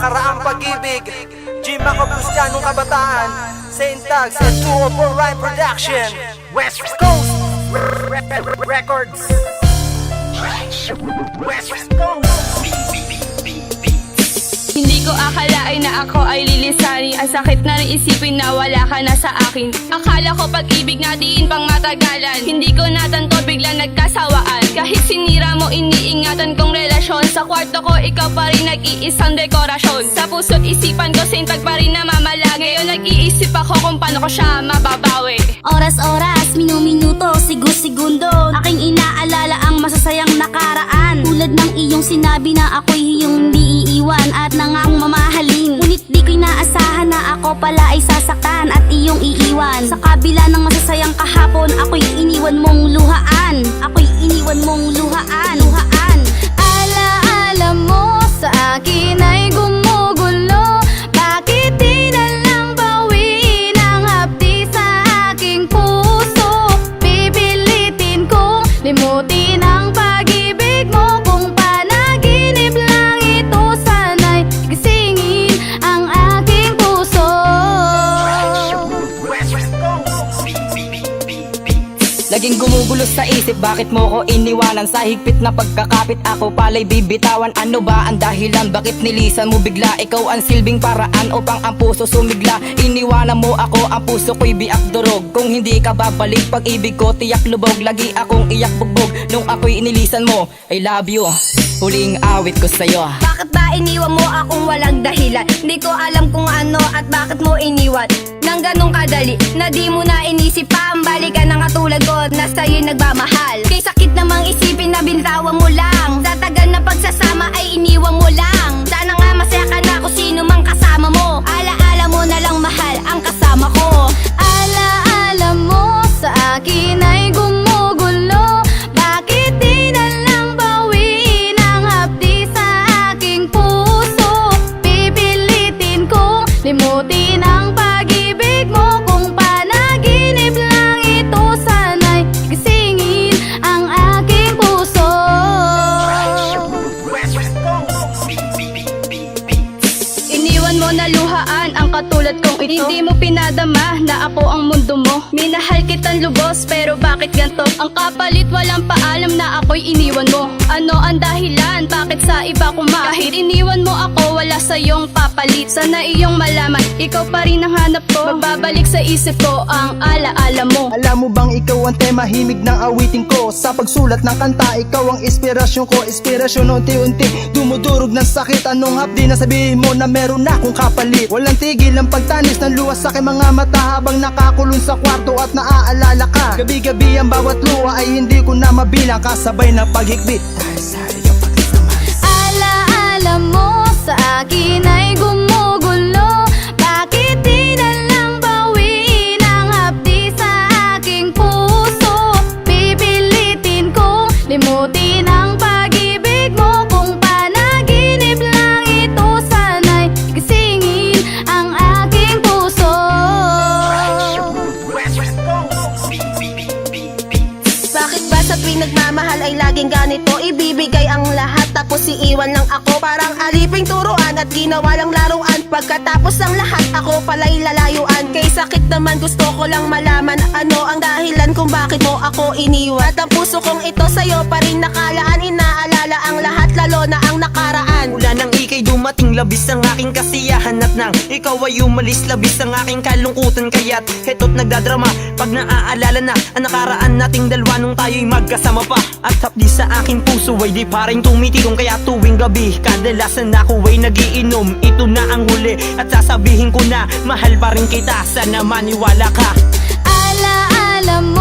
nakaraang pag-ibig. Jim ako Cristianong kabataan, Saint Tags and 204 Rhyme Production, West Coast Records. West Coast. Hindi ko akalain na ako ay lilisanin. Ang sakit na rin isipin na wala ka na sa akin. Akala ko pag-ibig natin pang matagalan. Hindi ko natanto bigla nagkasawaan. Kahit sinira mo iniingatan kong relasyon. Sa kwarto ko ikaw pa rin nag-iisang dekorasyon. Sa puso't isipan ko sintag pa rin namamalag. Ngayon nag-iisip ako kung paano ko siya mababawi. Oras-oras, minu-minuto, sigo-segundo, aking inaalala ang masasayang nakaraan. Tulad ng iyong sinabi na ako'y iyong di iiwan at nangang mamahalin. Ngunit di ko'y naasahan na ako pala ay sasaktan at iyong iiwan. Sa kabila ng masasayang kahapon, ako'y iniwan mong luhaan. Ako'y iniwan mong luhaan. Alaala mo sa akin ay gumugulo. Bakit di na lang bawiin ang hapdi sa aking puso? Pipilitin kong limutin ang pag-ibig mo. Kung panaginip lang ito, sana'y gisingin ang aking puso. Laging gumugulo sa isip, bakit mo ko iniwanan? Sa higpit na pagkakapit, ako pala'y bibitawan. Ano ba ang dahilan? Bakit nilisan mo bigla? Ikaw ang silbing paraan upang ang puso sumigla. Iniwanan mo ako, ang puso ko'y biak durog. Kung hindi ka babalik, pag-ibig ko tiyak lubog. Lagi akong iyak bugbog nung ako'y inilisan mo. I love you, huling awit ko sa'yo. Bakit ba iniwan mo akong walang dahilan? Hindi ko alam kung ano at bakit mo iniwan nang ganong kadali, na di mo na inisip pa ang balikan ng katulad ko na sa'yo'y nagmamahal. Kay sakit namang isipin na bintawan mo lang. Sa tagal na pagsasama ay iniwan mo lang. Sana nga masaya ka na kung sino mang kasama mo. Alaala mo na lang mahal ang kasama ko. Alaala mo sa akin ay gumugulo. Bakit di na lang bawiin ang hapdi sa aking puso? Pipilitin kong limutin ang pag-ibig mo. Kung panaginip lang ito, sana'y gisingin ang aking puso. Iniwan mo na luhaan ang katulad kong ito. Hindi mo pinadama na ako ang mundo mo. Minahal kitang lubos pero bakit ganto? Ang kapalit walang paalam na ako'y iniwan mo. Ano ang dahilan? Bakit sa iba kumahit? Kahit iniwan mo ako, wala sa iyong papalit. Sana iyong malaman, ikaw pa rin ang hanap ko. Magbabalik sa isip ko ang alaala mo. Alam mo bang ikaw ang tema himig ng awitin ko? Sa pagsulat ng kanta, ikaw ang inspirasyon ko. Inspirasyon unti-unti dumudurog ng sakit. Anong hapdi na sabihin mo na meron akong kapalit? Walang tigil ang pagtanis ng luha sa aking mga mata habang nakakulong sa kwarto at naaalala ka. Gabi-gabi ang bawat luha ay hindi ko na mabilang, kasabay na paghigpit dahil sa iyong pagsasama. Alaala mo sa akin ay gumugulo. Bakit di na lang bawiin ang hapdi sa aking puso? Pipilitin kong limutin ang pag-ibig mo. Kung panaginip lang ito, sana'y gisingin ang aking puso. Bakit ba sa tuwing nagmamahal ay laging ganito? Ibibigay ang lahat tapos iiwan lang ako. Parang aliping turuan at ginawa lang laruan. Pagkatapos ng lahat ako pala'y lalayuan. Kay sakit naman gusto ko lang malaman ano ang dahilan kung bakit mo ako iniwan. At ang puso kong ito sa'yo pa rin nakalaan. Inaalala ang lahat lalo na ang nakaraan. Mula nang ika'y dumating, labis ang aking kasiyahan. At nang ikaw ay umalis, labis ang aking kalungkutan. Kaya't heto't nagdadrama pag naaalala na ang nakaraan nating dalawa nung tayo'y magkasama pa. At hapdi sa aking puso ay di pa rin tumitigong. Kaya tuwing gabi, kadalasan ako ay nagiinom. Ito na ang huli at sasabihin ko na mahal pa rin kita, sana maniwala ka. Alaala mo